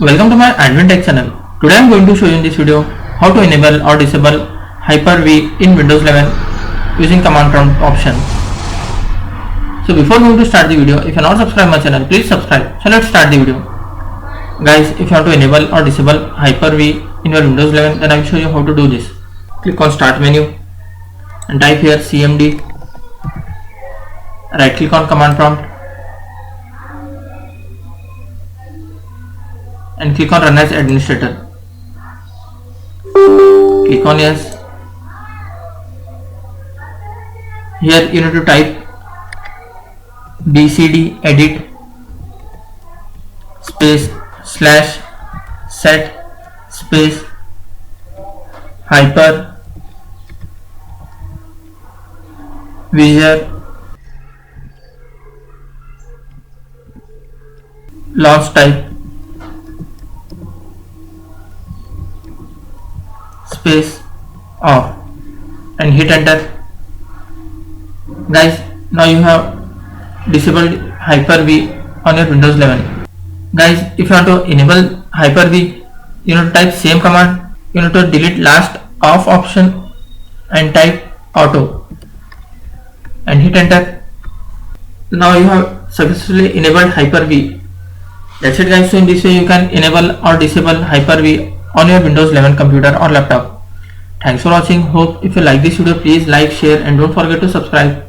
Welcome to my AndWin Tech channel. Today I am going to show you in this video how to enable or disable Hyper-V in Windows 11 using command prompt option. So before going to start the video, if you are not subscribed my channel, please subscribe. So let's start the video. Guys, if you want to enable or disable Hyper-V in your Windows 11, then I will show you how to do this. Click on Start menu and type here CMD. Right click on command prompt and click on Run as Administrator. Click on Yes. Here you need to type bcd edit space / set space hyper visor launch type space off and hit enter. Guys, now you have disabled Hyper-V on your Windows 11. Guys, if you want to enable Hyper-V, you need to type same command. You need to delete last off option and type auto and hit enter. Now you have successfully enabled Hyper-V. That's it guys. So in this way you can enable or disable Hyper-V on your Windows 11 computer or laptop. Thanks for watching. Hope if you like this video, please like, share and don't forget to subscribe.